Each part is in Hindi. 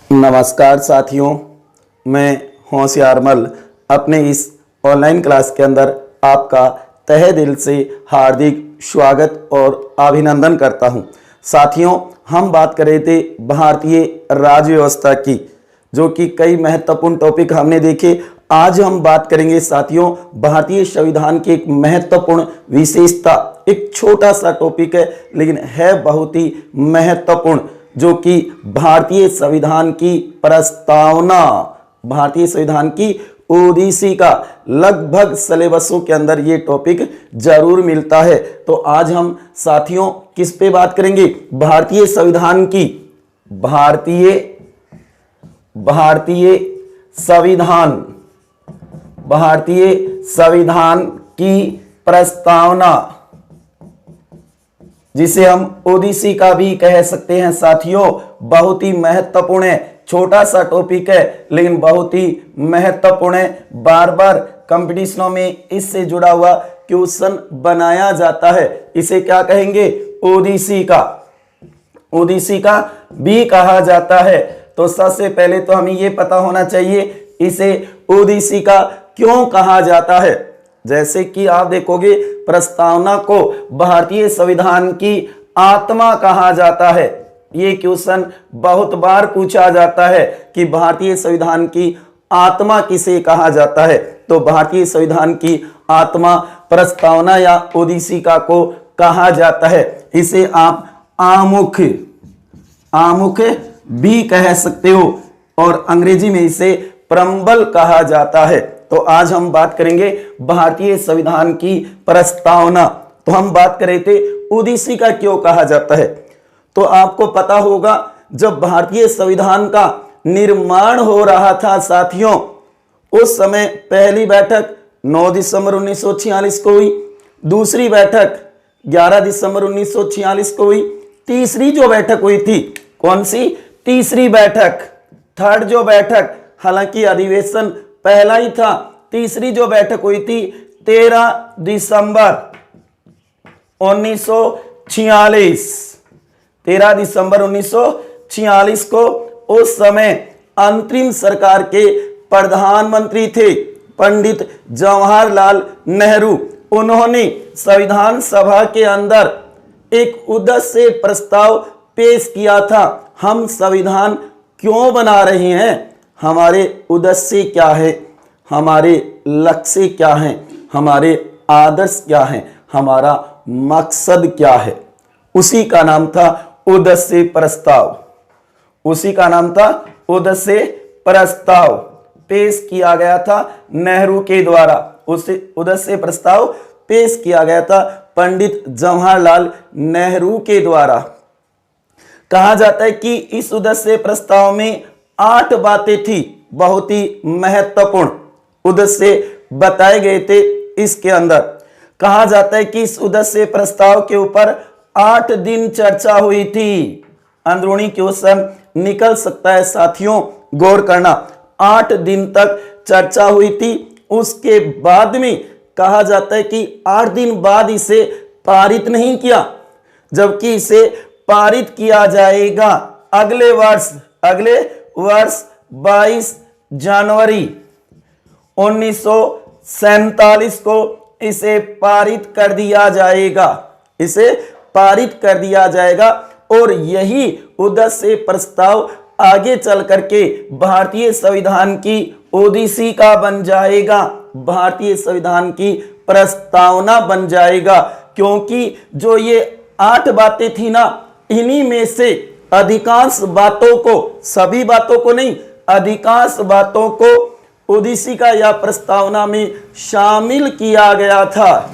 नमस्कार साथियों, मैं होशियारमल अपने इस ऑनलाइन क्लास के अंदर आपका तहे दिल से हार्दिक स्वागत और अभिनंदन करता हूं। साथियों, हम बात कर रहे थे भारतीय राज्य व्यवस्था की, जो कि कई महत्वपूर्ण टॉपिक हमने देखे। आज हम बात करेंगे साथियों भारतीय संविधान की एक महत्वपूर्ण विशेषता। एक छोटा सा टॉपिक है लेकिन है बहुत ही महत्वपूर्ण, जो कि भारतीय संविधान की प्रस्तावना, भारतीय संविधान की ओडिसी का लगभग सिलेबसों के अंदर ये टॉपिक जरूर मिलता है। तो आज हम साथियों किस पे बात करेंगे? भारतीय संविधान की, भारतीय संविधान की प्रस्तावना, जिसे हम ओडिसी का भी कह सकते हैं। साथियों बहुत ही महत्वपूर्ण है, छोटा सा टॉपिक है लेकिन बहुत ही महत्वपूर्ण है। बार बार कंपटीशनों में इससे जुड़ा हुआ क्वेश्चन बनाया जाता है। इसे क्या कहेंगे? ओडिसी का भी कहा जाता है। तो सबसे पहले तो हमें यह पता होना चाहिए इसे ओडिसी का क्यों कहा जाता है। जैसे कि आप देखोगे, प्रस्तावना को भारतीय संविधान की आत्मा कहा जाता है। ये क्वेश्चन बहुत बार पूछा जाता है कि भारतीय संविधान की आत्मा किसे कहा जाता है। तो भारतीय संविधान की आत्मा प्रस्तावना या ओडिसी को कहा जाता है। इसे आप आमुख भी कह सकते हो और अंग्रेजी में इसे प्रम्बल कहा जाता है। तो आज हम बात करेंगे भारतीय संविधान की प्रस्तावना। तो हम बात कर रहे थे ओडिसी का क्यों कहा जाता है। तो आपको पता होगा, जब भारतीय संविधान का निर्माण हो रहा था साथियों, उस समय पहली बैठक 9 दिसंबर 1946 को हुई, दूसरी बैठक 11 दिसंबर 1946 को हुई, तीसरी जो बैठक हुई थी, कौन सी? तीसरी बैठक, थर्ड जो बैठक, हालांकि अधिवेशन पहला ही था। तीसरी जो बैठक हुई थी 13 दिसंबर 1946, 13 दिसंबर 1946 को। उस समय अंतरिम सरकार के प्रधानमंत्री थे पंडित जवाहरलाल नेहरू। उन्होंने संविधान सभा के अंदर एक उद्देश्य प्रस्ताव पेश किया था। हम संविधान क्यों बना रहे हैं, हमारे उद्देश्य क्या है, हमारे लक्ष्य क्या हैं, हमारे आदर्श क्या हैं, हमारा मकसद क्या है। उसी का नाम था उद्देश्य प्रस्ताव। उसी का नाम था उद्देश्य प्रस्ताव। पेश किया गया था नेहरू के द्वारा। उस उद्देश्य प्रस्ताव पेश किया गया था पंडित जवाहरलाल नेहरू के द्वारा। कहा जाता है कि इस उद्देश्य प्रस्ताव में 8 बातें थी, बहुत ही महत्वपूर्ण उद्देश्य बताए गए थे। इसके अंदर कहा जाता है कि इस उद्देश्य प्रस्ताव के ऊपर 8 दिन चर्चा हुई थी। अंदरूनी क्वेश्चन निकल सकता है साथियों, गौर करना। 8 दिन तक चर्चा हुई थी। उसके बाद में कहा जाता है कि 8 दिन बाद इसे पारित नहीं किया, जबकि इसे पारित किया जाएगा अगले वर्ष 22 जनवरी 1947 को इसे पारित कर दिया जाएगा। इसे पारित कर दिया जाएगा और यही उद्देश्य प्रस्ताव आगे चल करके भारतीय संविधान की ओडिसी का बन जाएगा, भारतीय संविधान की प्रस्तावना बन जाएगा। क्योंकि जो ये 8 बातें थी ना, इन्हीं में से अधिकांश बातों को, सभी बातों को नहीं, अधिकांश बातों को ओडिसी का या प्रस्तावना में शामिल किया गया था।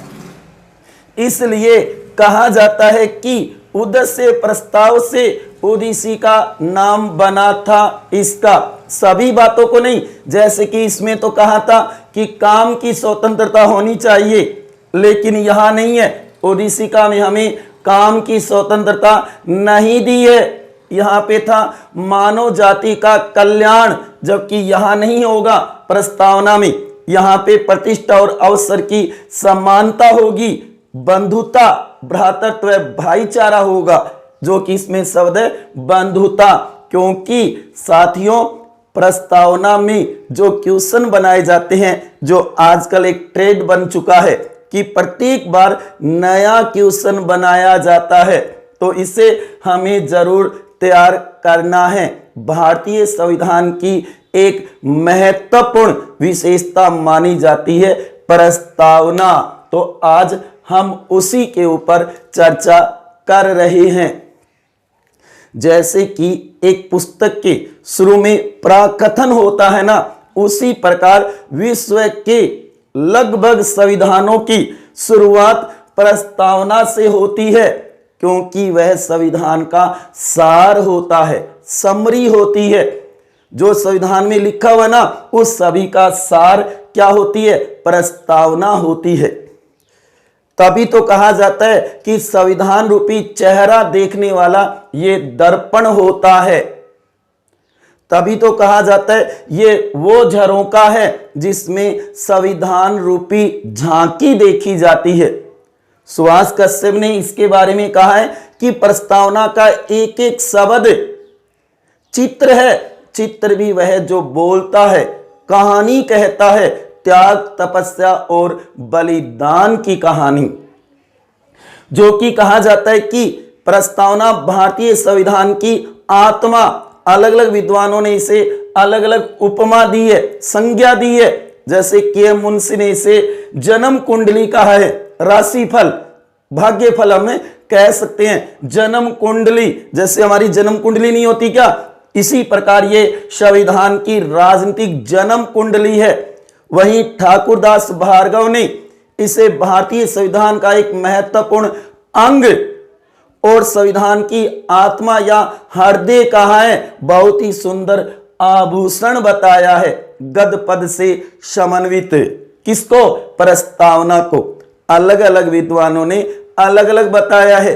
इसलिए कहा जाता है कि उद्देश्य प्रस्ताव से ओडिसी का नाम बना था। इसका सभी बातों को नहीं, जैसे कि इसमें तो कहा था कि काम की स्वतंत्रता होनी चाहिए, लेकिन यहां नहीं है। ओडिसी का में हमें काम की स्वतंत्रता नहीं दी है। यहां पे था मानव जाति का कल्याण, जबकि यहां नहीं होगा। प्रस्तावना में यहां पे प्रतिष्ठा और अवसर की समानता होगी, बंधुता, भ्रातृत्व, भाईचारा होगा, जो कि इसमें शब्द है बंधुता। क्योंकि साथियों प्रस्तावना में जो क्वेश्चन बनाए जाते हैं, जो आजकल एक ट्रेंड बन चुका है कि प्रत्येक बार नया क्वेश्चन बनाया जाता है, तो इसे हमें जरूर तैयार करना है। भारतीय संविधान की एक महत्वपूर्ण विशेषता मानी जाती है प्रस्तावना। तो आज हम उसी के ऊपर चर्चा कर रहे हैं। जैसे कि एक पुस्तक के शुरू में प्रकथन होता है ना, उसी प्रकार विश्व के लगभग संविधानों की शुरुआत प्रस्तावना से होती है, क्योंकि वह संविधान का सार होता है, समरी होती है। जो संविधान में लिखा हुआ ना, उस सभी का सार क्या होती है? प्रस्तावना होती है। तभी तो कहा जाता है कि संविधान रूपी चेहरा देखने वाला ये दर्पण होता है। तभी तो कहा जाता है ये वो झरोखा है जिसमें संविधान रूपी झांकी देखी जाती है। सुभाष कश्यप ने इसके बारे में कहा है कि प्रस्तावना का एक एक शब्द चित्र है, चित्र भी वह जो बोलता है, कहानी कहता है, त्याग, तपस्या और बलिदान की कहानी। जो कि कहा जाता है कि प्रस्तावना भारतीय संविधान की आत्मा। अलग अलग विद्वानों ने इसे अलग अलग उपमा दी है, संज्ञा दी है। जैसे के मुंशी ने इसे जन्म कुंडली कहा है, राशिफल, भाग्यफल हमें कह सकते हैं। जन्म कुंडली, जैसे हमारी जन्म कुंडली नहीं होती क्या, इसी प्रकार ये संविधान की राजनीतिक जन्म कुंडली है। वहीं ठाकुरदास भार्गव ने इसे भारतीय संविधान का एक महत्वपूर्ण अंग और संविधान की आत्मा या हृदय कहा है। बहुत ही सुंदर आभूषण बताया है, गद पद से समन्वित। किसको? प्रस्तावना को। अलग अलग विद्वानों ने अलग अलग बताया है।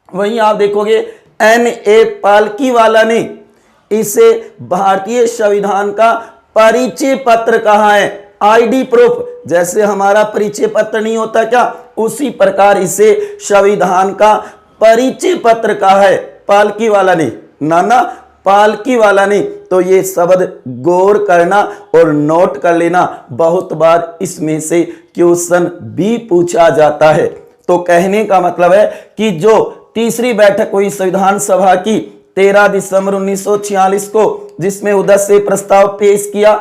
वहीं आप देखोगे N.A. पालकीवाला ने इसे भारतीय संविधान का परिचय पत्र कहा है, आईडी प्रूफ। जैसे हमारा परिचय पत्र नहीं होता क्या, उसी प्रकार इसे संविधान का परिचय पत्र कहा है पालकीवाला ने, नाना पालकीवाला ने। तो ये शब्द गौर करना और नोट कर लेना, बहुत बार इसमें से क्वेश्चन भी पूछा जाता है। तो कहने का मतलब है कि जो तीसरी बैठक हुई संविधान सभा की 13 दिसंबर 1946 को, जिसमें उदस्य से प्रस्ताव पेश किया,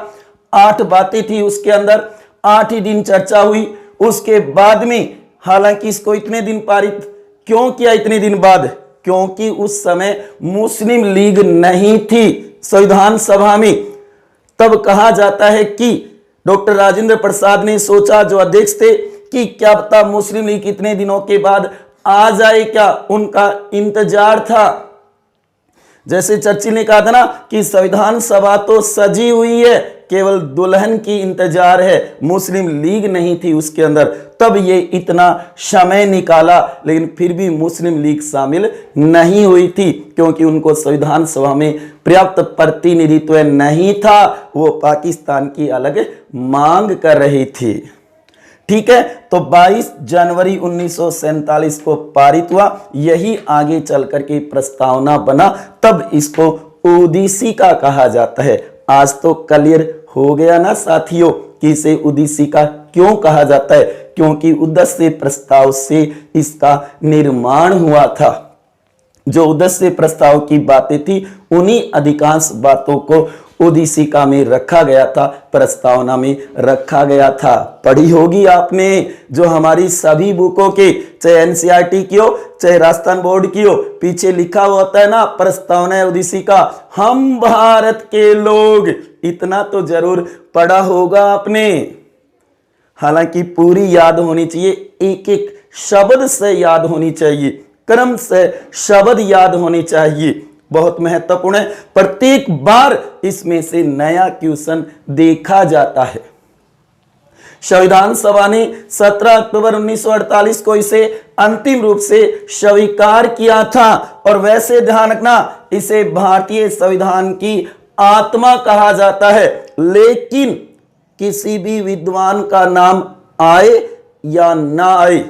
8 बातें थी उसके अंदर, 8 ही दिन चर्चा हुई। उसके बाद में हालांकि इसको इतने दिन पारित क्यों किया, इतने दिन बाद? क्योंकि उस समय मुस्लिम लीग नहीं थी संविधान सभा में। तब कहा जाता है कि डॉक्टर राजेंद्र प्रसाद ने सोचा, जो अध्यक्ष थे, कि क्या पता मुस्लिम लीग इतने दिनों के बाद आ जाए, क्या उनका इंतजार था। जैसे चर्चिल ने कहा था ना कि संविधान सभा तो सजी हुई है, केवल दुल्हन की इंतजार है, मुस्लिम लीग नहीं थी उसके अंदर। तब ये इतना समय निकाला, लेकिन फिर भी मुस्लिम लीग शामिल नहीं हुई थी, क्योंकि उनको संविधान सभा में पर्याप्त प्रतिनिधित्व नहीं था। वो पाकिस्तान की अलग मांग कर रही थी। ठीक है, तो 22 जनवरी 1947 को पारित हुआ। यही आगे चल करके प्रस्तावना बना, तब इसको उद्देशिका कहा जाता है। आज तो क्लियर हो गया ना साथियों कि इसे उद्देशिका क्यों कहा जाता है, क्योंकि उद्देश्य प्रस्ताव से इसका निर्माण हुआ था। जो उद्देश्य प्रस्ताव की बातें थी, उन्हीं अधिकांश बातों को उद्देशिका में रखा गया था, प्रस्तावना में रखा गया था। पढ़ी होगी आपने, जो हमारी सभी बुकों के, चाहे एनसीईआरटी की हो, चाहे राजस्थान बोर्ड की हो, पीछे लिखा हुआ होता है ना प्रस्तावना उद्देशिका, हम भारत के लोग। इतना तो जरूर पढ़ा होगा आपने। हालांकि पूरी याद होनी चाहिए, एक एक शब्द से याद होनी चाहिए, क्रम से शब्द याद होने चाहिए, बहुत महत्वपूर्ण है। प्रत्येक बार इसमें से नया क्वेश्चन देखा जाता है। संविधान सभा ने 17 अक्टूबर 1948 को इसे अंतिम रूप से स्वीकार किया था। और वैसे ध्यान रखना, इसे भारतीय संविधान की आत्मा कहा जाता है। लेकिन किसी भी विद्वान का नाम आए या ना आए,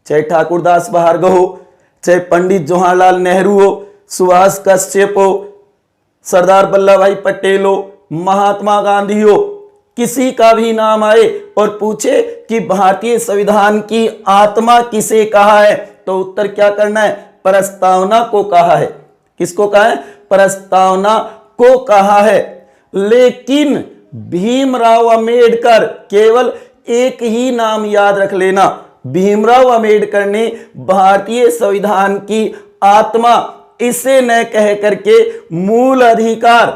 चाहे ठाकुरदास भार्गव हो, चाहे पंडित जवाहरलाल नेहरू हो, सुभाष कश्यप हो, सरदार वल्लभ भाई पटेल हो, महात्मा गांधी हो, किसी का भी नाम आए और पूछे कि भारतीय संविधान की आत्मा किसे कहा है, तो उत्तर क्या करना है? प्रस्तावना को कहा है। किसको कहा है? प्रस्तावना को कहा है। लेकिन भीमराव अंबेडकर, केवल एक ही नाम याद रख लेना, भीमराव अंबेडकर ने भारतीय संविधान की आत्मा इसे न कह करके मूल अधिकार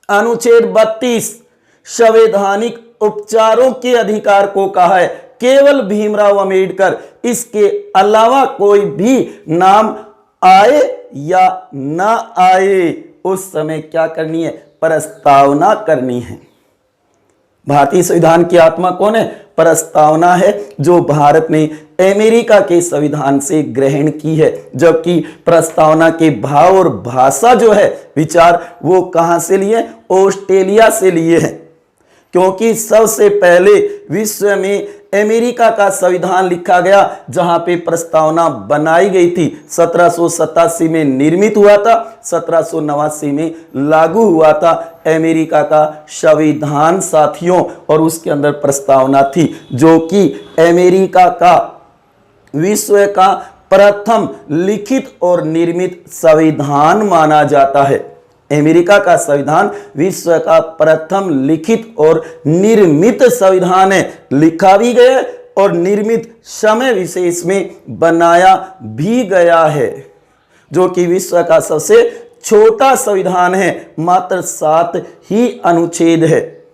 अनुच्छेद 32 संवैधानिक उपचारों के अधिकार को कहा है। केवल भीमराव अंबेडकर, इसके अलावा कोई भी नाम आए या ना आए, उस समय क्या करनी है? प्रस्तावना करनी है। भारतीय संविधान की आत्मा कौन है? प्रस्तावना है, जो भारत ने अमेरिका के संविधान से ग्रहण की है। जबकि प्रस्तावना के भाव और भाषा जो है, विचार, वो कहां से लिए? ऑस्ट्रेलिया से लिए हैं। क्योंकि सबसे पहले विश्व में अमेरिका का संविधान लिखा गया, जहां पे प्रस्तावना बनाई गई थी। 1787 में निर्मित हुआ था, 1789 में लागू हुआ था अमेरिका का संविधान साथियों, और उसके अंदर प्रस्तावना थी, जो कि अमेरिका का विश्व का प्रथम लिखित और निर्मित संविधान माना जाता है। अमेरिका का संविधान विश्व का प्रथम लिखित और निर्मित संविधान है। लिखा भी गया और निर्मित समय विशेष में बनाया भी गया है, जो कि विश्व का सबसे छोटा संविधान है। मात्र 7 ही अनुच्छेद है।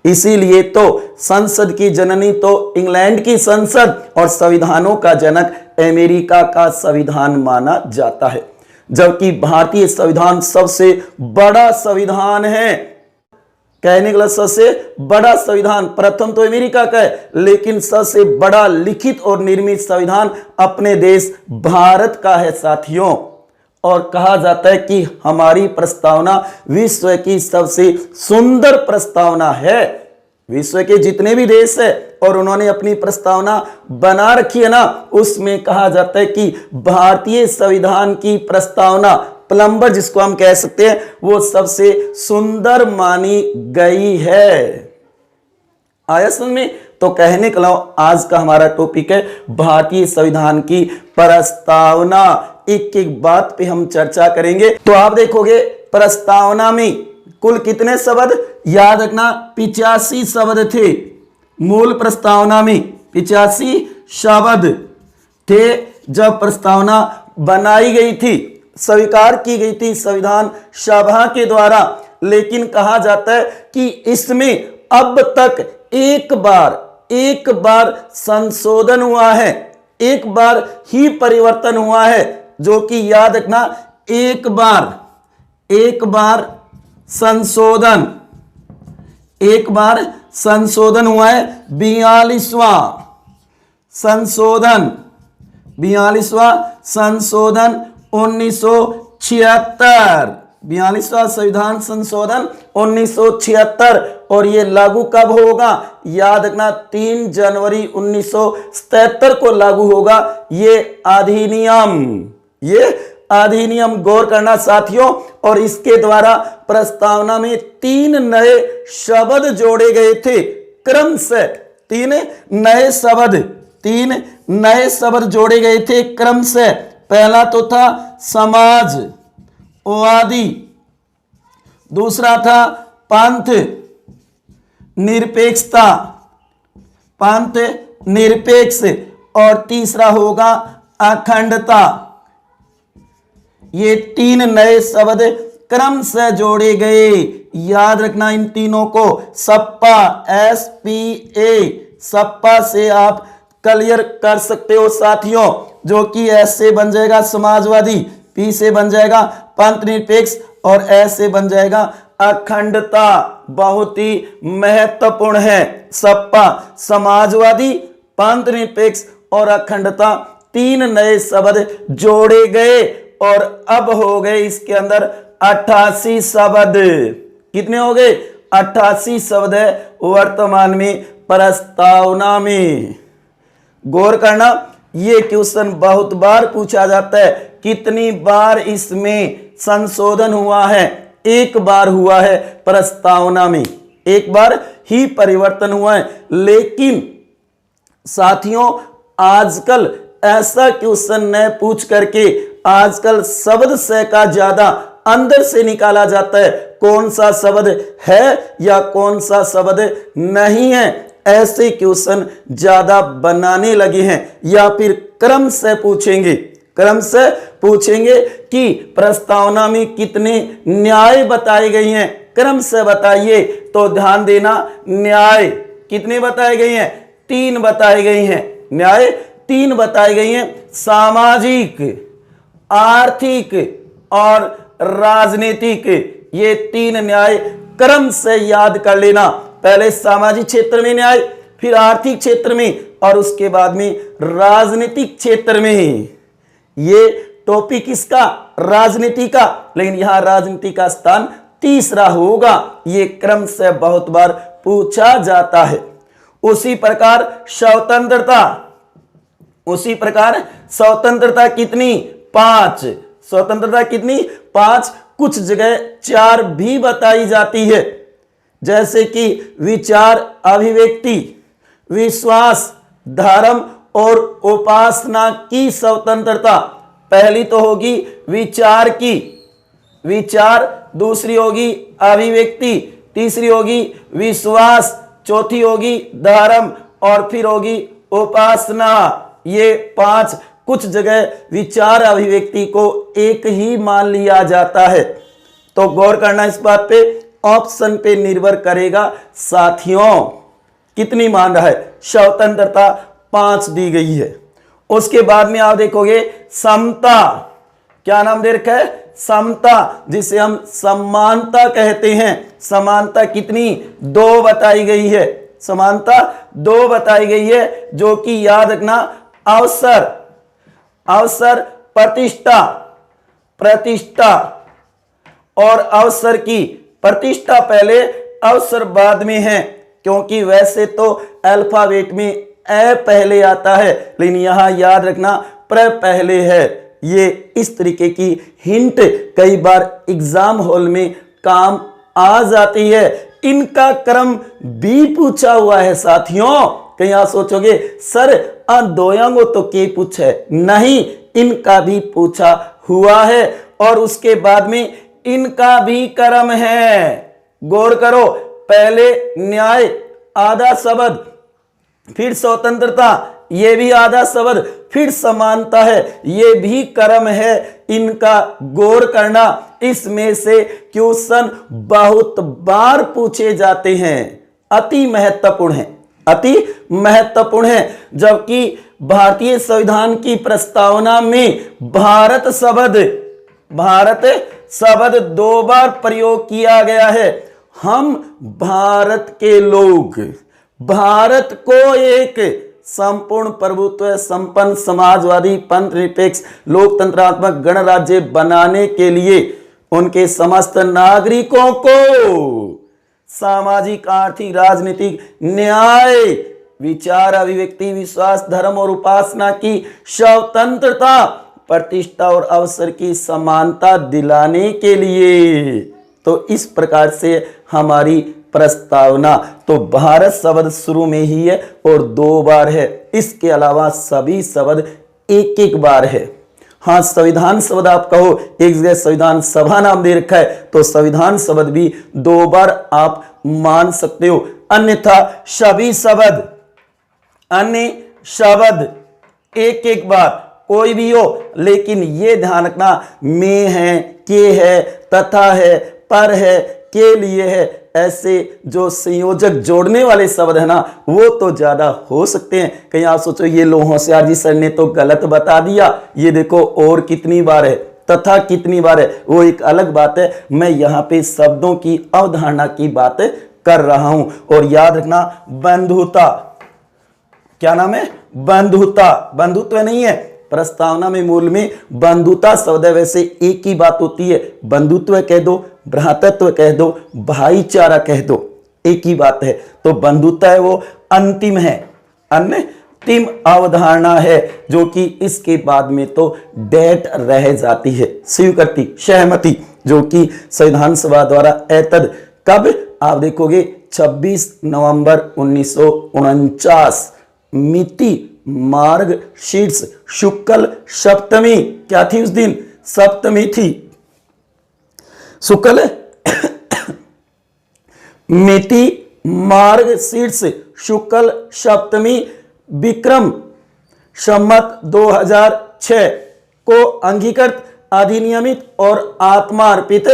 इसीलिए तो संसद की जननी तो इंग्लैंड की संसद और संविधानों का जनक अमेरिका का संविधान माना जाता है। जबकि भारतीय संविधान सबसे बड़ा संविधान है। कहने के लिए सबसे बड़ा संविधान प्रथम तो अमेरिका का है, लेकिन सबसे बड़ा लिखित और निर्मित संविधान अपने देश भारत का है साथियों। और कहा जाता है कि हमारी प्रस्तावना विश्व की सबसे सुंदर प्रस्तावना है। विश्व के जितने भी देश है और उन्होंने अपनी प्रस्तावना बना रखी है ना, उसमें कहा जाता है कि भारतीय संविधान की प्रस्तावना, प्लम्बर जिसको हम कह सकते हैं, वो सबसे सुंदर मानी गई है। आया समझ में? तो कहने के लिए आज का हमारा टॉपिक है भारतीय संविधान की प्रस्तावना। एक एक बात पे हम चर्चा करेंगे। तो आप देखोगे प्रस्तावना में कुल कितने शब्द? याद रखना 85 शब्द थे। मूल प्रस्तावना में 85 शब्द थे जब प्रस्तावना बनाई गई थी, स्वीकार की गई थी संविधान सभा के द्वारा। लेकिन कहा जाता है कि इसमें अब तक एक बार संशोधन हुआ है, एक बार ही परिवर्तन हुआ है, जो कि याद रखना एक बार संशोधन हुआ है। 42वां संशोधन 1976, 42वां संविधान संशोधन 1976। और ये लागू कब होगा? याद रखना 3 जनवरी 1977 को लागू होगा ये अधिनियम। गौर करना साथियों। और इसके द्वारा प्रस्तावना में 3 नए शब्द जोड़े गए थे क्रमशः। 3 नए शब्द जोड़े गए थे क्रमशः। पहला तो था समाजवादी, दूसरा था पंथ निरपेक्ष, और तीसरा होगा अखंडता। ये 3 नए शब्द क्रमशः जोड़े गए। याद रखना इन तीनों को। सपा, SPA, सपा से आप क्लियर कर सकते हो साथियों, जो कि S से बन जाएगा समाजवादी, P से बन जाएगा पंथ निरपेक्ष, और S से बन जाएगा अखंडता। बहुत ही महत्वपूर्ण है। सपा, समाजवादी, पंथ निरपेक्ष और अखंडता, 3 नए शब्द जोड़े गए और अब हो गए इसके अंदर 88 शब्द। कितने हो गए? 88 शब्द है वर्तमान में प्रस्तावना में। गौर करना, ये क्वेश्चन बहुत बार पूछा जाता है, कितनी बार इसमें संशोधन हुआ है? एक बार हुआ है प्रस्तावना में, एक बार ही परिवर्तन हुआ है। लेकिन साथियों आजकल ऐसा क्वेश्चन न पूछ करके आजकल शब्द से का ज्यादा अंदर से निकाला जाता है, कौन सा शब्द है या कौन सा शब्द नहीं है, ऐसे क्वेश्चन ज्यादा बनाने लगे हैं। या फिर क्रम से पूछेंगे, क्रम से पूछेंगे कि प्रस्तावना में कितने न्याय बताए गए हैं, क्रम से बताइए। तो ध्यान देना, न्याय कितने बताए गए हैं? 3 बताए गए हैं, न्याय 3 बताए गए हैं, सामाजिक, आर्थिक और राजनीतिक। ये 3 न्याय क्रम से याद कर लेना। पहले सामाजिक क्षेत्र में न्याय, फिर आर्थिक क्षेत्र में और उसके बाद में राजनीतिक क्षेत्र में। ये टॉपिक किसका? राजनीति का, लेकिन यहां राजनीति का स्थान तीसरा होगा। ये क्रम से बहुत बार पूछा जाता है। उसी प्रकार स्वतंत्रता, उसी प्रकार स्वतंत्रता कितनी? 5। स्वतंत्रता कितनी? 5। कुछ जगह 4 भी बताई जाती है, जैसे कि विचार, अभिव्यक्ति, विश्वास, धर्म और उपासना की स्वतंत्रता। पहली तो होगी विचार की, विचार, दूसरी होगी अभिव्यक्ति, तीसरी होगी विश्वास, चौथी होगी धर्म और फिर होगी उपासना। ये 5 कुछ जगह विचार अभिव्यक्ति को एक ही मान लिया जाता है। तो गौर करना इस बात पे, ऑप्शन पे निर्भर करेगा साथियों कितनी मान रहा है। स्वतंत्रता 5 दी गई है। उसके बाद में आप देखोगे समता, क्या नाम दे रखा है? समता, जिसे हम समानता कहते हैं। समानता कितनी? 2 बताई गई है, समानता 2 बताई गई है, जो कि याद रखना अवसर, अवसर, प्रतिष्ठा, प्रतिष्ठा और अवसर की। प्रतिष्ठा पहले, अवसर बाद में है, क्योंकि वैसे तो अल्फाबेट में ए पहले आता है, लेकिन यहां याद रखना प्र पहले है। ये इस तरीके की हिंट कई बार एग्जाम हॉल में काम आ जाती है। इनका क्रम भी पूछा हुआ है साथियों। कहीं आप सोचोगे सर दोयांगो तो के पूछा है, नहीं, इनका भी पूछा हुआ है और उसके बाद में इनका भी क्रम है। गौर करो, पहले न्याय आधा शब्द, फिर स्वतंत्रता ये भी आधा शब्द, फिर समानता है, ये भी क्रम है इनका। गौर करना, इसमें से क्वेश्चन बहुत बार पूछे जाते हैं, अति महत्वपूर्ण है, अति महत्वपूर्ण है। जबकि भारतीय संविधान की प्रस्तावना में भारत शब्द, भारत शब्द 2 बार प्रयोग किया गया है। हम भारत के लोग भारत को एक संपूर्ण प्रभुत्व संपन्न समाजवादी पंथ निरपेक्ष लोकतंत्रात्मक गणराज्य बनाने के लिए उनके समस्त नागरिकों को सामाजिक, आर्थिक, राजनीतिक न्याय, विचार, अभिव्यक्ति, विश्वास, धर्म और उपासना की स्वतंत्रता, प्रतिष्ठा और अवसर की समानता दिलाने के लिए। तो इस प्रकार से हमारी प्रस्तावना, तो भारत शब्द शुरू में ही है और 2 बार है। इसके अलावा सभी शब्द एक एक बार है। हाँ, संविधान शब्द आप कहो, एक जगह संविधान सभा नाम दे रखा है, तो संविधान शब्द भी 2 बार आप मान सकते हो। अन्यथा सभी शब्द, अन्य शब्द एक एक बार कोई भी हो, लेकिन ये ध्यान रखना में है, के है, तथा है, पर है, के लिए है, ऐसे जो संयोजक जोड़ने वाले शब्द है ना, वो तो ज्यादा हो सकते हैं। कहीं आप सोचो ये लो होशियार जी सर ने तो गलत बता दिया, ये देखो और कितनी बार है, तथा कितनी बार है, वो एक अलग बात है। मैं यहाँ पे शब्दों की अवधारणा की बात कर रहा हूं। और याद रखना बंधुता, क्या नाम है? बंधुता, बंधुत्व नहीं है, प्रस्तावना में मूल में बंधुता शब्द है। वैसे एक ही बात होती है, बंधुत्व कह दो, भ्रातृत्व कह दो, भाईचारा कह दो, एक ही बात है। तो बंधुता है वो अंतिम है, अन्य अंतिम अवधारणा है, जो कि इसके बाद में तो डेट रह जाती है। स्वीकृति, सहमति, जो कि संविधान सभा द्वारा एतद कब आप देखोगे 26 नवंबर 1949, मिति मार्ग शीर्ष शुक्ल सप्तमी, क्या थी उस दिन? सप्तमी थी। शुक्ल मिति मार्ग शीर्ष शुक्ल सप्तमी विक्रम संवत 2006 को अंगीकृत, अधिनियमित और आत्मार्पित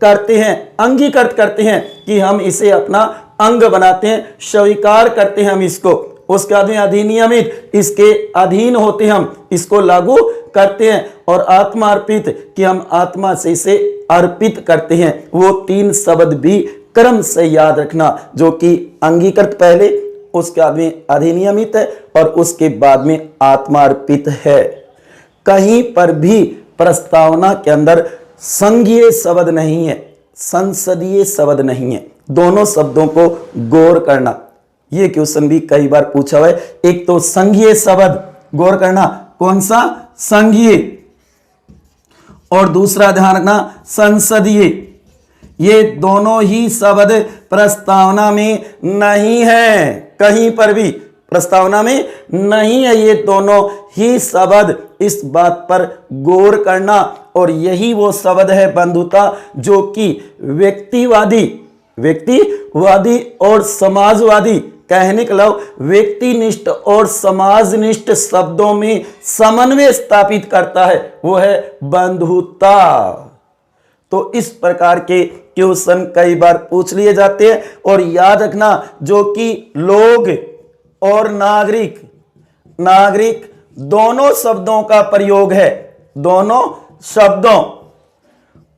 करते हैं। अंगीकृत करते हैं कि हम इसे अपना अंग बनाते हैं, स्वीकार करते हैं हम इसको। उसके बाद में अधिनियमित, इसके अधीन होते हम, इसको लागू करते हैं। और आत्मार्पित कि हम आत्मा से इसे अर्पित करते हैं। वो 3 शब्द भी क्रम से याद रखना, जो कि अंगीकृत पहले, उसके बाद में अधिनियमित है और उसके बाद में आत्मार्पित है। कहीं पर भी प्रस्तावना के अंदर संघीय शब्द नहीं है, संसदीय शब्द नहीं है। दोनों शब्दों को गौर करना। ये क्वेश्चन भी कई बार पूछा हुआ है। एक तो संघीय शब्द गौर करना, कौन सा? संघीय। और दूसरा ध्यान रखना संसदीय। ये दोनों ही शब्द प्रस्तावना में नहीं है, कहीं पर भी प्रस्तावना में नहीं है ये दोनों ही शब्द। इस बात पर गौर करना। और यही वो शब्द है बंधुता, जो कि व्यक्तिवादी और समाजवादी, कहने का मतलब व्यक्तिनिष्ठ और समाजनिष्ठ शब्दों में समन्वय स्थापित करता है, वो है बंधुता। तो इस प्रकार के क्वेश्चन कई बार पूछ लिए जाते हैं। और याद रखना, जो कि लोग और नागरिक दोनों शब्दों का प्रयोग है, दोनों शब्दों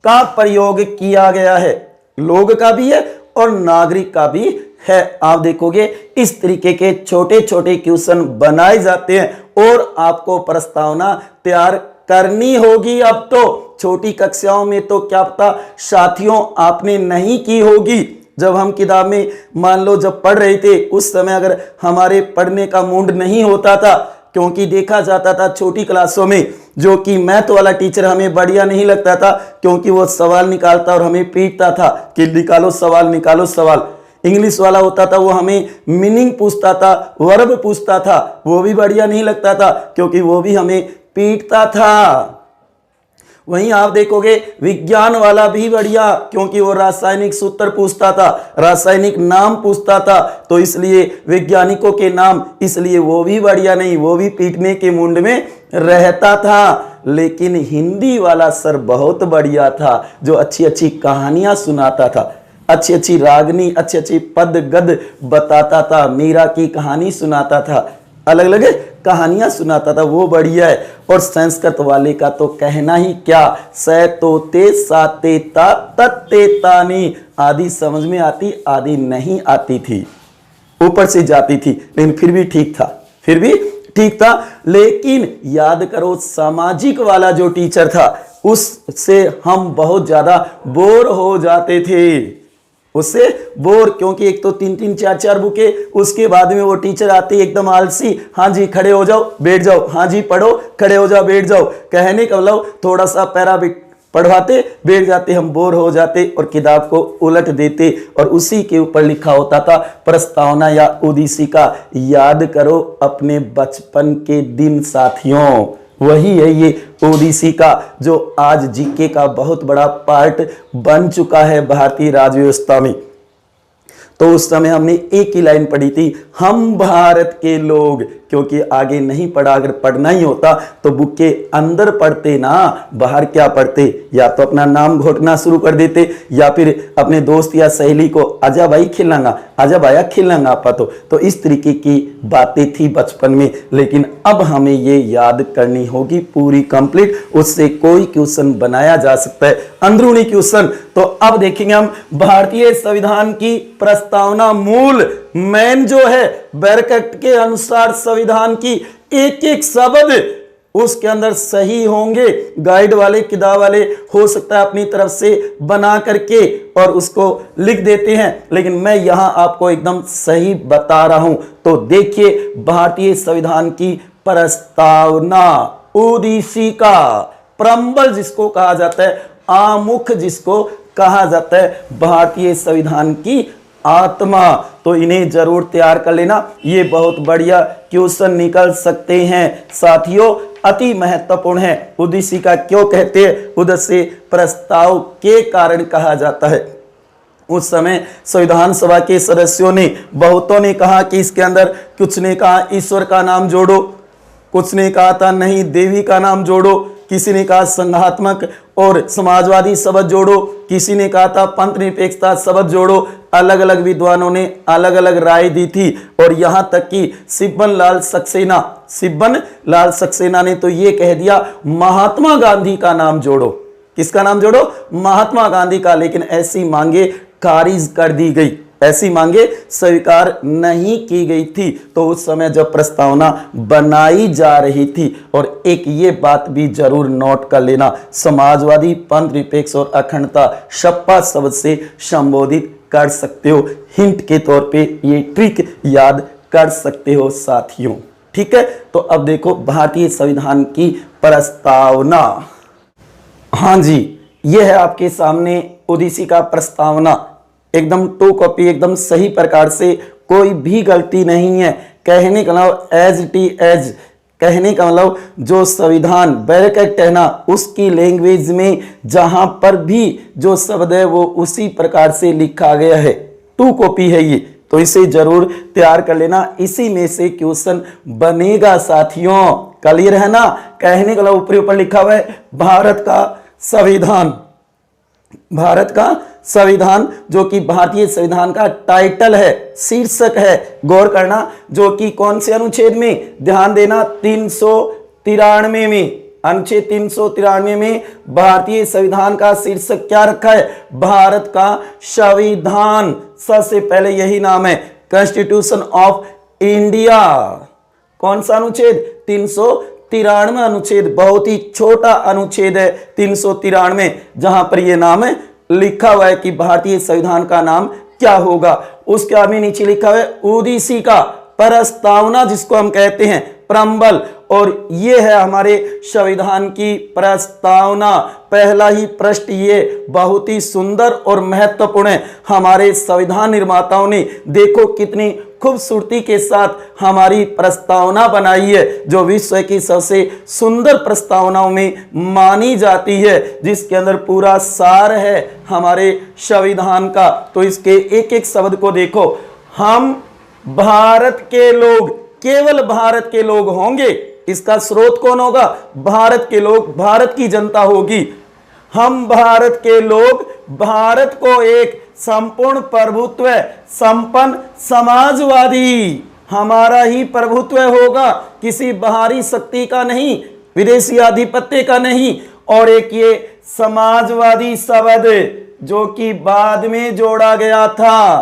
का प्रयोग किया गया है। लोग का भी है और नागरिक का भी है। आप देखोगे इस तरीके के छोटे छोटे क्वेश्चन बनाए जाते हैं और आपको प्रस्तावना तैयार करनी होगी। अब तो छोटी कक्षाओं में तो क्या पता साथियों आपने नहीं की होगी। जब हम किताब में मान लो जब पढ़ रहे थे, उस समय अगर हमारे पढ़ने का मूड नहीं होता था, क्योंकि देखा जाता था छोटी क्लासों में जो कि मैथ वाला टीचर हमें बढ़िया नहीं लगता था, क्योंकि वो सवाल निकालता और हमें पीटता था कि निकालो सवाल। इंग्लिश वाला होता था, वो हमें मीनिंग पूछता था, वर्ब पूछता था, वो भी बढ़िया नहीं लगता था, क्योंकि वो भी हमें पीटता था। वहीं आप देखोगे विज्ञान वाला भी बढ़िया, क्योंकि वो रासायनिक सूत्र पूछता था, रासायनिक नाम पूछता था, तो इसलिए वैज्ञानिकों के नाम, इसलिए वो भी बढ़िया नहीं, वो भी पीटने के मुंड में रहता था। लेकिन हिंदी वाला सर बहुत बढ़िया था, जो अच्छी अच्छी कहानियां सुनाता था, अच्छी अच्छी रागनी, अच्छी अच्छी पद गद बताता था, मीरा की कहानी सुनाता था, अलग अलग कहानियां सुनाता था, वो बढ़िया है। और संस्कृत वाले का तो कहना ही क्या, सै तो ते साते ता तत्ते तानी, आदि समझ में आती, आदि नहीं आती थी, ऊपर से जाती थी, लेकिन फिर भी ठीक था। लेकिन याद करो सामाजिक वाला जो टीचर था, उससे हम बहुत ज्यादा बोर हो जाते थे, उससे बोर, क्योंकि एक तो 3-3 4-4 बुके, उसके बाद में वो टीचर आते एकदम आलसी, हाँ जी खड़े हो जाओ बैठ जाओ, हाँ जी पढ़ो खड़े हो जाओ बैठ जाओ, कहने का मतलब थोड़ा सा पैरा पढ़वाते बैठ जाते, हम बोर हो जाते और किताब को उलट देते और उसी के ऊपर लिखा होता था प्रस्तावना या उद्देशिका। याद करो अपने बचपन के दिन साथियों, वही है ये उद्देशिका, जो आज जीके का बहुत बड़ा पार्ट बन चुका है भारतीय राज्य व्यवस्था में। तो उस समय हमने एक ही लाइन पढ़ी थी, हम भारत के लोग, क्योंकि आगे नहीं पढ़ा, अगर पढ़ना ही होता तो बुक के अंदर पढ़ते ना, बाहर क्या पढ़ते, या तो अपना नाम घोटना शुरू कर देते या फिर अपने दोस्त या सहेली को आजा भाई खिलाऊंगा, आजा भाया खिलाऊंगा आपा। तो इस तरीके की बातें थी बचपन में, लेकिन अब हमें ये याद करनी होगी पूरी कंप्लीट, उससे कोई क्वेश्चन बनाया जा सकता है, अंदरूनी क्वेश्चन। तो अब देखेंगे हम भारतीय संविधान की प्रस्तावना, मूल मेन जो है बैरकट के अनुसार संविधान की एक एक शब्द उसके अंदर सही होंगे, गाइड वाले किताब वाले हो सकता है अपनी तरफ से बना करके और उसको लिख देते हैं, लेकिन मैं यहां आपको एकदम सही बता रहा हूं। तो देखिए, भारतीय संविधान की प्रस्तावना, उद्देशिका, प्रम्बल जिसको कहा जाता है, आमुख जिसको कहा जाता है, भारतीय संविधान की आत्मा, तो इन्हें जरूर तैयार कर लेना। ये बहुत बढ़िया क्वेश्चन निकल सकते हैं साथियों, अति महत्वपूर्ण है। उद्देशिका क्यों कहते हैं? उद्देश्य प्रस्ताव के कारण कहा जाता है। उस समय संविधान सभा के सदस्यों ने, बहुतों ने कहा कि इसके अंदर, कुछ ने कहा ईश्वर का नाम जोड़ो, कुछ ने कहा था नहीं देवी का नाम जोड़ो, किसी ने कहा संघात्मक और समाजवादी शब्द जोड़ो, किसी ने कहा था पंथ निरपेक्षता शब्द जोड़ो। अलग अलग विद्वानों ने अलग अलग राय दी थी और यहां तक कि सिब्बन लाल सक्सेना ने तो ये कह दिया महात्मा गांधी का नाम जोड़ो। किसका नाम जोड़ो? महात्मा गांधी का। लेकिन ऐसी मांगे खारिज कर दी गई, ऐसी मांगे स्वीकार नहीं की गई थी। तो उस समय जब प्रस्तावना बनाई जा रही थी, और एक ये बात भी जरूर नोट कर लेना, समाजवादी, पंथ निरपेक्ष और अखंडता शप्पा शब्द से संबोधित कर सकते हो। हिंट के तौर पे ये ट्रिक याद कर सकते हो साथियों, ठीक है। तो अब देखो भारतीय संविधान की प्रस्तावना। हाँ जी, ये है आपके सामने उद्देशिका प्रस्तावना, एकदम टू कॉपी, एकदम सही प्रकार से, कोई भी गलती नहीं है। कहने का मतलब एज टी एज, कहने का मतलब जो संविधान ब्रैकेट है ना, उसकी लैंग्वेज में जहां पर भी जो शब्द है वो उसी प्रकार से लिखा गया है। टू कॉपी है ये, तो इसे जरूर तैयार कर लेना। इसी में से क्वेश्चन बनेगा साथियों, क्लियर है ना। कहने का मतलब ऊपर लिखा हुआ है भारत का संविधान, भारत का संविधान, जो कि भारतीय संविधान का टाइटल है, शीर्षक है, गौर करना, जो कि कौन से अनुच्छेद में, ध्यान देना, 393 में, अनुच्छेद 393 में भारतीय संविधान का शीर्षक क्या रखा है? भारत का संविधान। सबसे पहले यही नाम है, कॉन्स्टिट्यूशन ऑफ इंडिया। कौन सा अनुच्छेद? 393 अनुच्छेद, बहुत ही छोटा अनुच्छेद है 393, जहां पर यह नाम है लिखा हुआ है कि भारतीय संविधान का नाम क्या होगा। उसके आगे नीचे लिखा हुआ है उद्देशिका, प्रस्तावना जिसको हम कहते हैं, प्रम्बल, और ये है हमारे संविधान की प्रस्तावना। पहला ही पृष्ठ ये बहुत ही सुंदर और महत्वपूर्ण है। हमारे संविधान निर्माताओं ने देखो कितनी खूबसूरती के साथ हमारी प्रस्तावना बनाई है, जो विश्व की सबसे सुंदर प्रस्तावनाओं में मानी जाती है, जिसके अंदर पूरा सार है हमारे संविधान का। तो इसके एक एक शब्द को देखो, हम भारत के लोग, केवल भारत के लोग होंगे। इसका स्रोत कौन होगा? भारत के लोग, भारत की जनता होगी। हम भारत के लोग भारत को एक संपूर्ण प्रभुत्व संपन्न समाजवादी, हमारा ही प्रभुत्व होगा, किसी बाहरी शक्ति का नहीं, विदेशी आधिपत्य का नहीं। और एक ये समाजवादी शब्द जो कि बाद में जोड़ा गया था,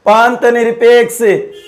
पंथ निरपेक्ष,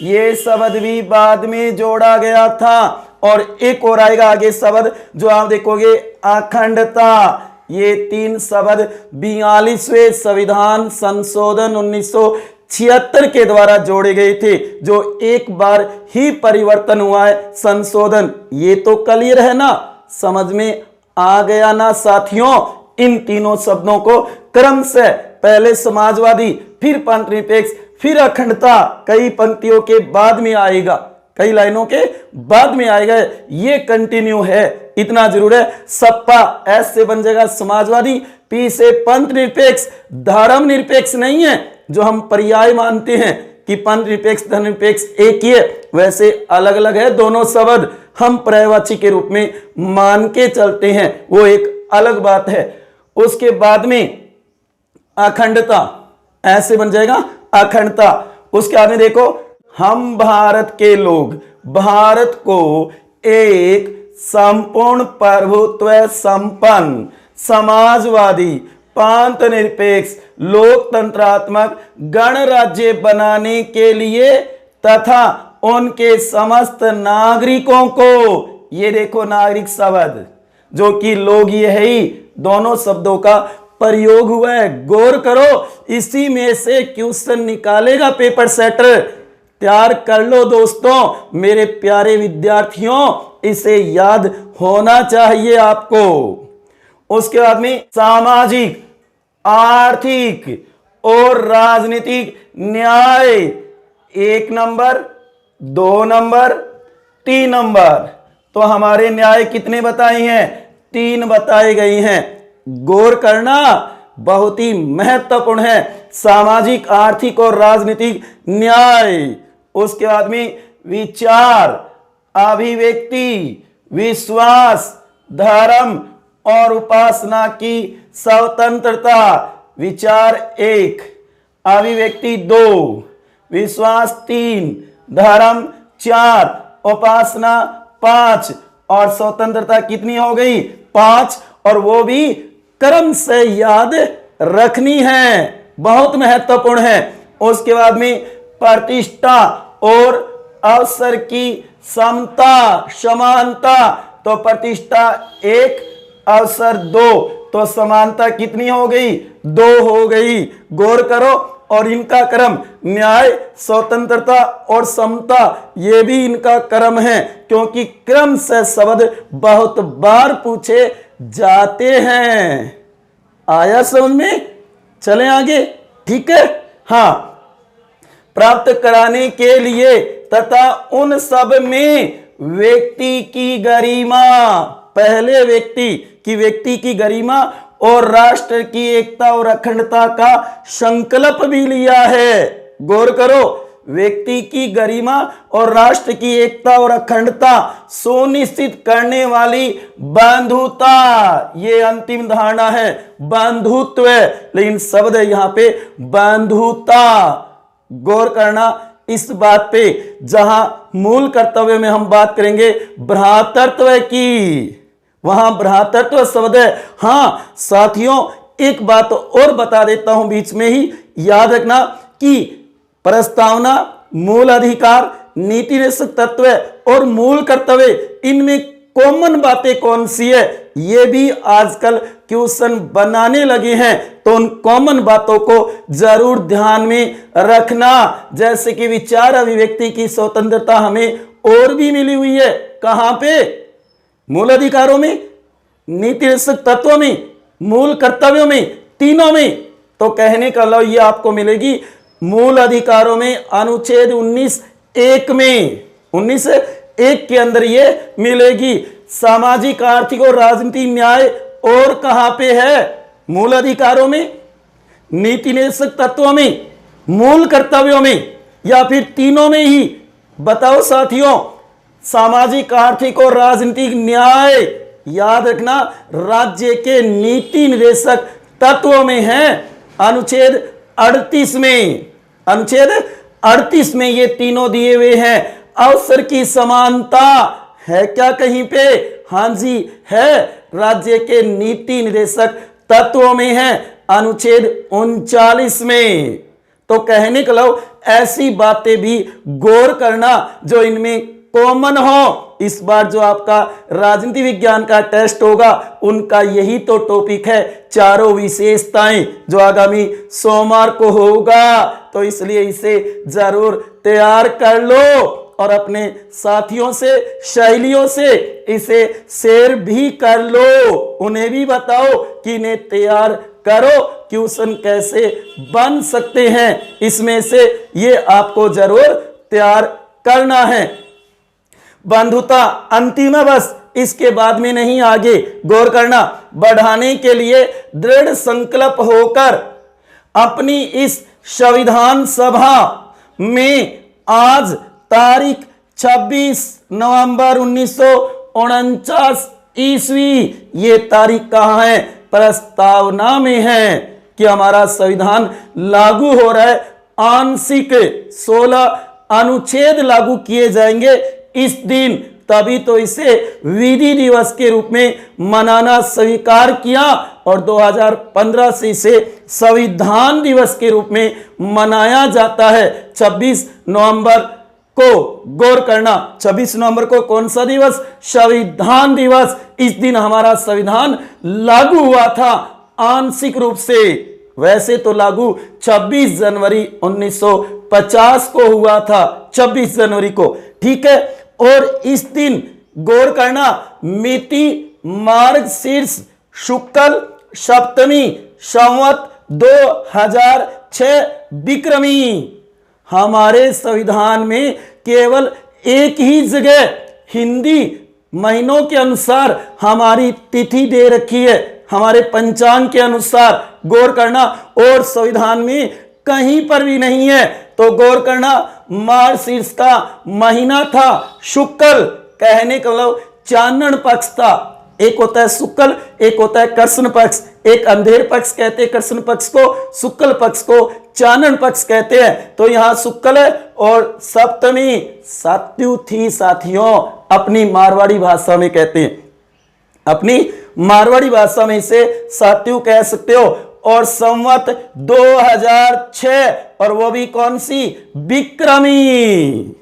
ये शब्द भी बाद में जोड़ा गया था। और एक और आएगा आगे शब्द जो आप देखोगे, अखंडता। ये तीन शब्द 42वें संविधान संशोधन 1976 के द्वारा जोड़े गए थे, जो एक बार ही परिवर्तन हुआ है, संशोधन। ये तो क्लियर है ना, समझ में आ गया ना साथियों। इन तीनों शब्दों को क्रम से, पहले समाजवादी, फिर पंथ निरपेक्ष, फिर अखंडता, कई पंक्तियों के बाद में आएगा, कई लाइनों के बाद में आएगा, ये कंटिन्यू है, इतना जरूर है। सप्पा एस से बन जाएगा समाजवादी, पी से पंथ निरपेक्ष, धर्म निरपेक्ष नहीं है जो हम पर्याय मानते हैं कि पंथ निरपेक्ष धर्म निरपेक्ष एक ही है, वैसे अलग अलग है दोनों शब्द, हम पर्यायवाची के रूप में मान के चलते हैं, वो एक अलग बात है। उसके बाद में अखंडता, ऐसे बन जाएगा अखंडता। उसके आगे देखो, हम भारत के लोग भारत को एक संपूर्ण प्रभुत्व संपन्न समाजवादी पंथ निरपेक्ष लोकतंत्रात्मक गणराज्य बनाने के लिए तथा उनके समस्त नागरिकों को ये देखो नागरिक शब्द जो कि लोग ये है ही, दोनों शब्दों का प्रयोग हुआ है। गौर करो, इसी में से क्वेश्चन निकालेगा पेपर सेटर। तैयार कर लो दोस्तों, मेरे प्यारे विद्यार्थियों, इसे याद होना चाहिए आपको। उसके बाद में सामाजिक, आर्थिक और राजनीतिक न्याय 1 नंबर, 2 नंबर, 3 नंबर। तो हमारे न्याय कितने बताए हैं? 3 बताए गए हैं। गौर करना बहुत ही महत्वपूर्ण है, सामाजिक, आर्थिक और राजनीतिक न्याय। उसके बाद में विचार, अभिव्यक्ति, विश्वास, धर्म और उपासना की स्वतंत्रता। विचार 1, अभिव्यक्ति 2, विश्वास 3, धर्म 4, उपासना 5 और स्वतंत्रता कितनी हो गई? 5। और वो भी क्रम से याद रखनी है, बहुत महत्वपूर्ण है। उसके बाद में प्रतिष्ठा और अवसर की समता, समानता। तो प्रतिष्ठा 1, अवसर 2, तो समानता कितनी हो गई? 2 हो गई। गौर करो, और इनका क्रम न्याय, स्वतंत्रता और समता, ये भी इनका क्रम है, क्योंकि क्रम से शब्द बहुत बार पूछे जाते हैं। आया समझ में? चलें आगे, ठीक है। हाँ, प्राप्त कराने के लिए तथा उन सब में व्यक्ति की गरिमा, पहले व्यक्ति की गरिमा और राष्ट्र की एकता और अखंडता का संकल्प भी लिया है। गौर करो, व्यक्ति की गरिमा और राष्ट्र की एकता और अखंडता सुनिश्चित करने वाली बंधुता, ये अंतिम धारणा है, बंधुत्व, लेकिन शब्द है यहां पे बंधुता। गौर करना इस बात पे, जहां मूल कर्तव्य में हम बात करेंगे भ्रातृत्व की, वहां भ्रातृत्व शब्द है। हाँ साथियों, एक बात और बता देता हूं बीच में ही, याद रखना कि प्रस्तावना, मूल अधिकार, नीति निषेध तत्व और मूल कर्तव्य, इनमें कॉमन बातें कौन सी है, ये भी आजकल क्वेश्चन बनाने लगे हैं। तो उन कॉमन बातों को जरूर ध्यान में रखना। जैसे कि विचार अभिव्यक्ति की स्वतंत्रता हमें और भी मिली हुई है, कहां पे? मूल अधिकारों में, नीति निषेध तत्वों में, मूल कर्तव्यों में, तीनों में। तो कहने का लो ये आपको मिलेगी मूल अधिकारों में अनुच्छेद 19(1) में, 19(1) के अंदर ये मिलेगी। सामाजिक, आर्थिक और राजनीतिक न्याय और कहां पे है? मूल अधिकारों में, नीति निषेध तत्वों में, मूल कर्तव्यों में, या फिर तीनों में ही? बताओ साथियों। सामाजिक, आर्थिक और राजनीतिक न्याय, याद रखना, राज्य के नीति निर्देशक तत्वों में है, अनुच्छेद 38 में, अनुच्छेद 38 में ये तीनों दिए हुए हैं। अवसर की समानता है क्या कहीं पे? हां जी है, राज्य के नीति निर्देशक तत्वों में है, अनुच्छेद 39 में। तो कहने का लो ऐसी बातें भी गौर करना जो इनमें कॉमन हो। इस बार जो आपका राजनीति विज्ञान का टेस्ट होगा उनका यही तो टॉपिक है, चारों विशेषताएं, जो आगामी सोमवार को होगा। तो इसलिए इसे जरूर तैयार कर लो और अपने साथियों से, सहेलियों से इसे शेयर भी कर लो, उन्हें भी बताओ कि इन्हें तैयार करो, क्वेश्चन कैसे बन सकते हैं इसमें से, ये आपको जरूर तैयार करना है। बंधुता अंतिम है, बस इसके बाद में नहीं आगे। गौर करना, बढ़ाने के लिए दृढ़ संकल्प होकर अपनी इस संविधान सभा में आज तारीख 26 नवंबर 1949 ईस्वी, ये तारीख कहां है? प्रस्तावना में है कि हमारा संविधान लागू हो रहा है। आंशिक 16 अनुच्छेद लागू किए जाएंगे इस दिन, तभी तो इसे विधि दिवस के रूप में मनाना स्वीकार किया और 2015 से इसे संविधान दिवस के रूप में मनाया जाता है। 26 नवंबर को गौर करना। 26 नवंबर को कौन सा दिवस? संविधान दिवस। इस दिन हमारा संविधान लागू हुआ था आंशिक रूप से। वैसे तो लागू 26 जनवरी 1950 को हुआ था, 26 जनवरी को, ठीक है। और इस दिन गौर करना, मिति मार्गशीर्ष शुक्ल सप्तमी संवत 2006 विक्रमी। हमारे संविधान में केवल एक ही जगह हिंदी महीनों के अनुसार हमारी तिथि दे रखी है, हमारे पंचांग के अनुसार, गौर करना, और संविधान में कहीं पर भी नहीं है। तो गौर करना, मार्गशीर्ष का महीना था शुक्ल, कहने का मतलब चानन पक्ष था। एक होता है शुक्ल, एक होता है कृष्ण पक्ष। एक अंधेर पक्ष कहते हैं कृष्ण पक्ष को, शुक्ल पक्ष को चानन पक्ष कहते हैं। तो यहां शुक्ल है और सप्तमी सात्यु थी साथियों, अपनी मारवाड़ी भाषा में कहते हैं, अपनी मारवाड़ी भाषा में इसे सात्यु कह सकते हो। और संवत 2006, और वो भी कौन सी? विक्रमी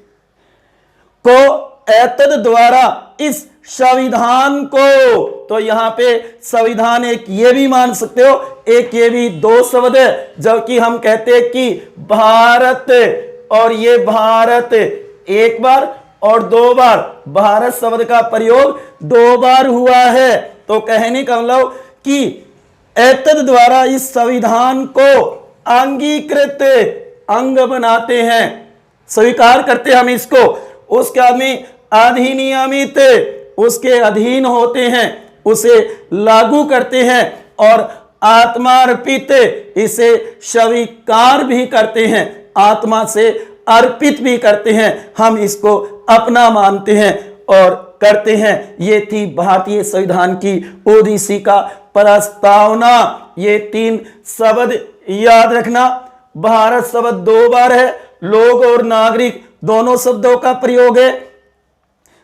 को एतद द्वारा इस संविधान को, तो यहां पे संविधान एक ये भी मान सकते हो, एक ये भी, दो शब्द है। जबकि हम कहते हैं कि भारत, और ये भारत एक बार और दो बार, भारत शब्द का प्रयोग दो बार हुआ है। तो कहने का मतलब कि एतद द्वारा इस संविधान को अंगीकृत, अंग बनाते हैं, स्वीकार करते हैं हम इसको। उसके आदमी अधिनियमित, उसके अधीन होते हैं, उसे लागू करते हैं, और आत्मार्पित, इसे स्वीकार भी करते हैं, आत्मा से अर्पित भी करते हैं। हम इसको अपना मानते हैं और करते हैं। ये थी भारतीय संविधान की ओडिसी का प्रस्तावना। ये 3 शब्द याद रखना। भारत शब्द 2 बार है, लोग और नागरिक दोनों शब्दों का प्रयोग है।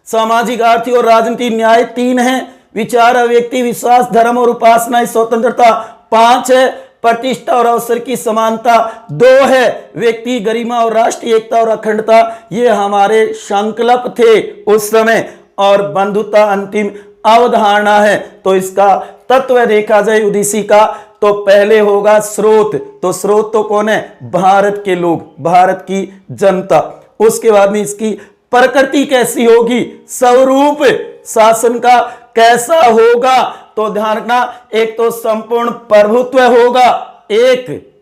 सामाजिक, आर्थिक और राजनीतिक न्याय 3 है। विचार, व्यक्ति, विश्वास, धर्म और उपासना, स्वतंत्रता 5 है। प्रतिष्ठा और अवसर की समानता 2 है। व्यक्ति, गरिमा और राष्ट्रीय एकता और अखंडता, ये हमारे संकल्प थे उस समय। और बंधुता अंतिम अवधारणा है। तो इसका तत्व देखा जाए ओडिसी का, तो पहले होगा स्रोत। तो स्रोत तो कौन है? भारत के लोग, भारत की जनता। उसके बाद में इसकी प्रकृति कैसी होगी, स्वरूप शासन का कैसा होगा, तो ध्यान रखना, एक तो संपूर्ण प्रभुत्व होगा, एक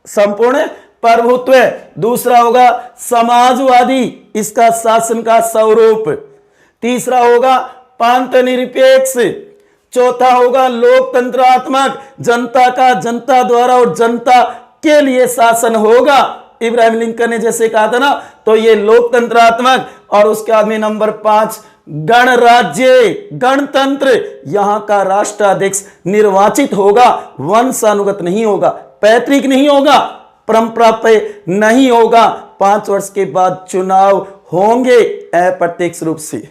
संपूर्ण प्रभुत्व, दूसरा होगा समाजवादी, इसका शासन का स्वरूप, तीसरा होगा पंथ निरपेक्ष, चौथा होगा लोकतंत्रात्मक, जनता का जनता द्वारा और जनता के लिए शासन होगा। इब्राहिम लिंकन ने जैसे कहा था ना, तो ये लोकतंत्रात्मक। और उसके बाद में नंबर 5 गणराज्य, गणतंत्र। यहां का राष्ट्राध्यक्ष निर्वाचित होगा, वंशानुगत नहीं होगा, पैतृक नहीं होगा, परंपरा पे नहीं होगा। 5 वर्ष के बाद चुनाव होंगे अप्रत्यक्ष रूप से।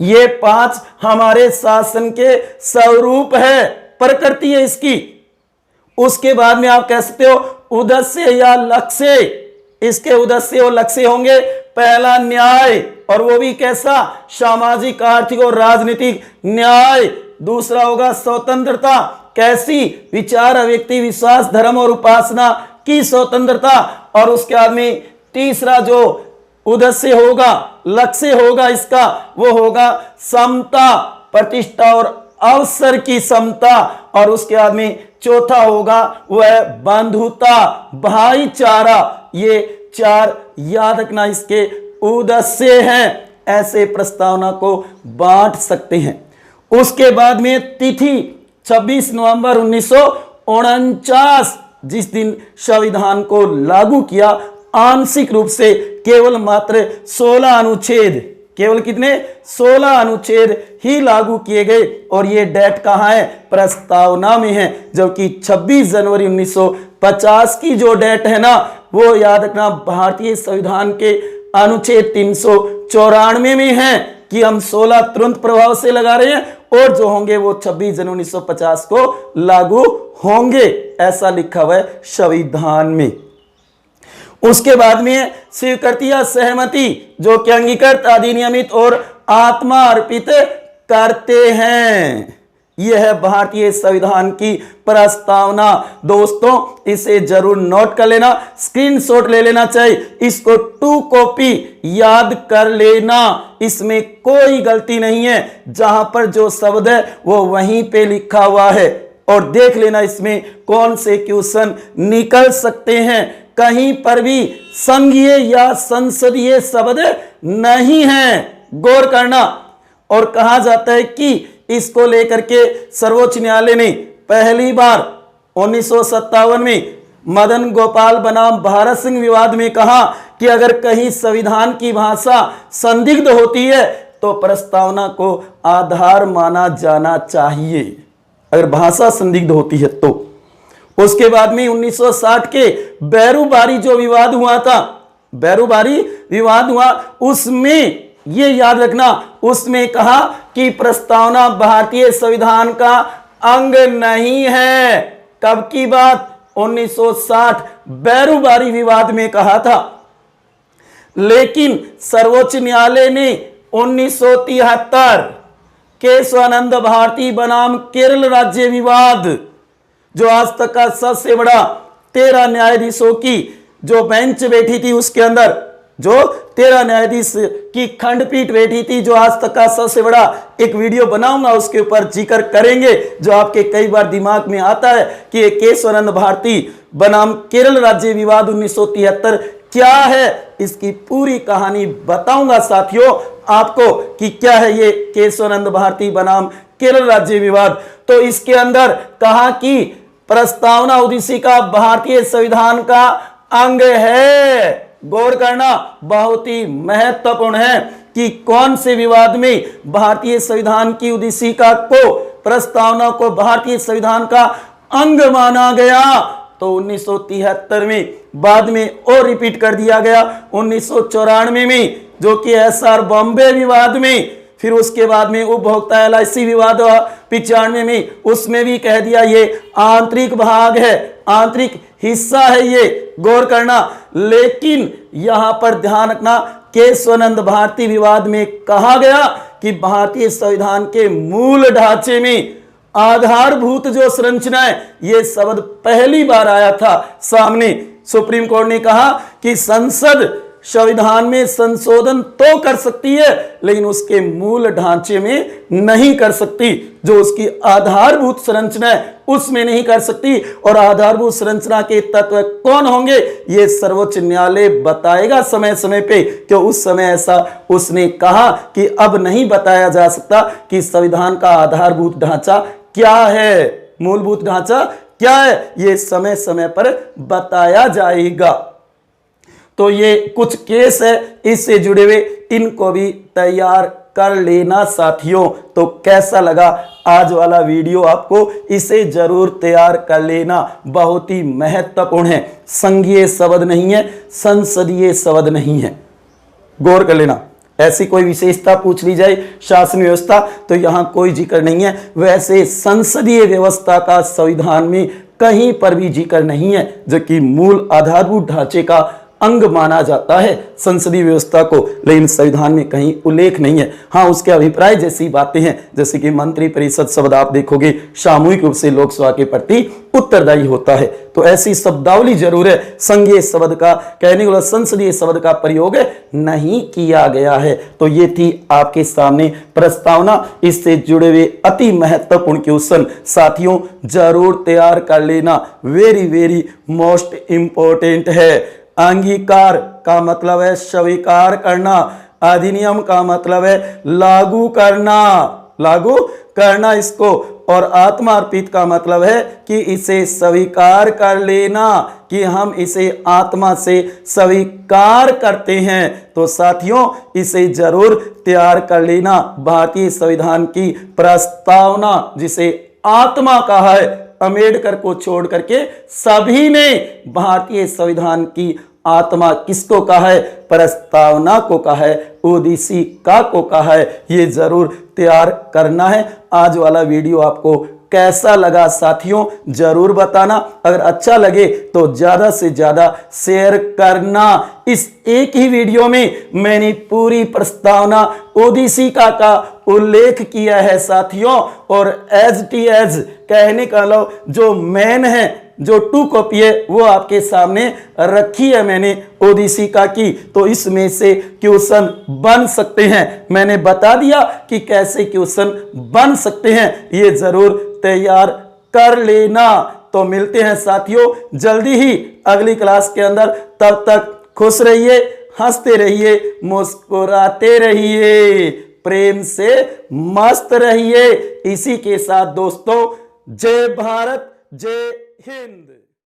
ये 5 हमारे शासन के स्वरूप है, प्रकृति है इसकी। उसके बाद में आप कह सकते हो उद्देश्य या लक्ष्य। इसके उद्देश्य और लक्ष्य होंगे, पहला न्याय, और वो भी कैसा? सामाजिक, आर्थिक और राजनीतिक न्याय। दूसरा होगा स्वतंत्रता, कैसी? विचार, व्यक्ति, विश्वास, धर्म और उपासना की स्वतंत्रता। और उसके बाद में तीसरा जो उद्देश्य होगा, लक्ष्य होगा इसका, वो होगा समता, प्रतिष्ठा और अवसर की समता। और उसके बाद में चौथा होगा वह बंधुता, भाईचारा। ये 4 याद रखना इसके उद्देश्य हैं। ऐसे प्रस्तावना को बांट सकते हैं। उसके बाद में तिथि 26 नवंबर 1949, जिस दिन संविधान को लागू किया आंशिक रूप से, केवल मात्र 16 अनुच्छेद, केवल कितने? 16 अनुच्छेद ही लागू किए गए। और ये डेट कहां है? प्रस्तावना में है। जबकि 26 जनवरी 1950 की जो डेट है ना, वो याद रखना भारतीय संविधान के अनुच्छेद 394 में है कि हम 16 तुरंत प्रभाव से लगा रहे हैं, और जो होंगे वो 26 जनवरी 1950 को लागू होंगे, ऐसा लिखा हुआ है संविधान में। उसके बाद में स्वीकृति या सहमति जो कि अंगीकृत अधिनियमित और आत्मा अर्पित करते हैं। यह है भारतीय संविधान की प्रस्तावना। दोस्तों इसे जरूर नोट कर लेना, स्क्रीनशॉट ले लेना चाहिए, इसको 2 कॉपी याद कर लेना। इसमें कोई गलती नहीं है, जहां पर जो शब्द है वो वहीं पे लिखा हुआ है। और देख लेना इसमें कौन से क्वेश्चन निकल सकते हैं। कहीं पर भी संघीय या संसदीय शब्द नहीं है, गौर करना। और कहा जाता है कि इसको लेकर के सर्वोच्च न्यायालय ने पहली बार 1957 में मदन गोपाल बनाम भारत सिंह विवाद में कहा कि अगर कहीं संविधान की भाषा संदिग्ध होती है तो प्रस्तावना को आधार माना जाना चाहिए, अगर भाषा संदिग्ध होती है तो। उसके बाद में 1960 के बैरूबारी जो विवाद हुआ था, बैरूबारी विवाद हुआ, उसमें ये याद रखना, उसमें कहा कि प्रस्तावना भारतीय संविधान का अंग नहीं है। कब की बात? 1960 बैरूबारी विवाद में कहा था। लेकिन सर्वोच्च न्यायालय ने 1973 केशवानंद भारती बनाम केरल राज्य विवाद, जो आज तक का सबसे बड़ा 13 न्यायाधीशों की जो बेंच बैठी थी, उसके अंदर जो 13 न्यायाधीश की खंडपीठ बैठी थी, जो आज तक का सबसे बड़ा, एक वीडियो बनाऊंगा उसके ऊपर जिक्र करेंगे, जो आपके कई बार दिमाग में आता है कि केशवानंद भारती बनाम केरल राज्य विवाद 1973 क्या है, इसकी पूरी कहानी बताऊंगा साथियों आपको कि क्या है ये केशवानंद भारती बनाम केरल राज्य विवाद। तो इसके अंदर कहा कि प्रस्तावना ओडिसी का भारतीय संविधान का अंग है। गौर करना बहुत ही महत्वपूर्ण है कि कौन से विवाद में भारतीय संविधान की उद्देशिका को, प्रस्तावना को भारतीय संविधान का अंग माना गया। तो 1973 में, बाद में और रिपीट कर दिया गया 1994 में, जो कि एसआर बॉम्बे विवाद में, फिर उसके बाद में उपभोक्ता LIC विवाद 95 में, उसमें भी कह दिया ये आंतरिक भाग है, आंतरिक हिस्सा है ये, गौर करना। लेकिन यहां पर ध्यान रखना, केशवानंद भारती विवाद में कहा गया कि भारतीय संविधान के मूल ढांचे में आधारभूत जो संरचना है, ये शब्द पहली बार आया था सामने। सुप्रीम कोर्ट ने कहा कि संसद संविधान में संशोधन तो कर सकती है, लेकिन उसके मूल ढांचे में नहीं कर सकती, जो उसकी आधारभूत संरचना है उसमें नहीं कर सकती। और आधारभूत संरचना के तत्व कौन होंगे, ये सर्वोच्च न्यायालय बताएगा समय समय पे, क्यों उस समय ऐसा उसने कहा कि अब नहीं बताया जा सकता कि संविधान का आधारभूत ढांचा क्या है, मूलभूत ढांचा क्या है, ये समय समय पर बताया जाएगा। तो ये कुछ केस है इससे जुड़े हुए, इनको भी तैयार कर लेना साथियों। तो कैसा लगा आज वाला वीडियो आपको, इसे जरूर तैयार कर लेना, बहुत ही महत्वपूर्ण है। संघीय शब्द नहीं है, संसदीय शब्द नहीं है, गौर कर लेना। ऐसी कोई विशेषता पूछ ली जाए शासन व्यवस्था, तो यहां कोई जिक्र नहीं है। वैसे संसदीय व्यवस्था का संविधान में कहीं पर भी जिक्र नहीं है, जो कि मूल आधारभूत ढांचे का अंग माना जाता है संसदीय व्यवस्था को, लेकिन संविधान में कहीं उल्लेख नहीं है। हाँ, उसके अभिप्राय जैसी बातें हैं, जैसे कि मंत्री परिषद शब्द आप देखोगे सामूहिक रूप से लोकसभा के प्रति उत्तरदायी होता है, तो ऐसी शब्दावली जरूर है। संघीय शब्द का कहने वाला संसदीय शब्द का प्रयोग नहीं किया गया है। तो ये थी आपके सामने प्रस्तावना, इससे जुड़े हुए अति महत्वपूर्ण क्वेश्चन साथियों जरूर तैयार कर लेना, वेरी वेरी मोस्ट इंपॉर्टेंट है। अंगीकार का मतलब है स्वीकार करना, अधिनियम का मतलब है लागू करना, लागू करना इसको, और आत्मा अर्पित का मतलब है कि इसे स्वीकार कर लेना, कि हम इसे आत्मा से स्वीकार करते हैं। तो साथियों इसे जरूर तैयार कर लेना। भारतीय संविधान की प्रस्तावना, जिसे आत्मा कहा है, अम्बेडकर को छोड़ करके सभी ने भारतीय संविधान की आत्मा किसको कहा है, प्रस्तावना को कहा है, ओडिसी का को कहा है। ये जरूर तैयार करना है। आज वाला वीडियो आपको कैसा लगा साथियों जरूर बताना। अगर अच्छा लगे तो ज्यादा से ज्यादा शेयर करना। इस एक ही वीडियो में मैंने पूरी प्रस्तावना उद्दीशिका का उल्लेख किया है साथियों, और एज टी एज कहने का लो जो मेन है, जो टू कॉपी है वो आपके सामने रखी है मैंने उद्दीशिका की, तो इसमें से क्वेश्चन बन सकते हैं। मैंने बता दिया कि कैसे क्वेश्चन बन सकते हैं, ये जरूर तैयार कर लेना। तो मिलते हैं साथियों जल्दी ही अगली क्लास के अंदर। तब तक खुश रहिए, हंसते रहिए, मुस्कुराते रहिए, प्रेम से मस्त रहिए। इसी के साथ दोस्तों, जय भारत, जय हिंद।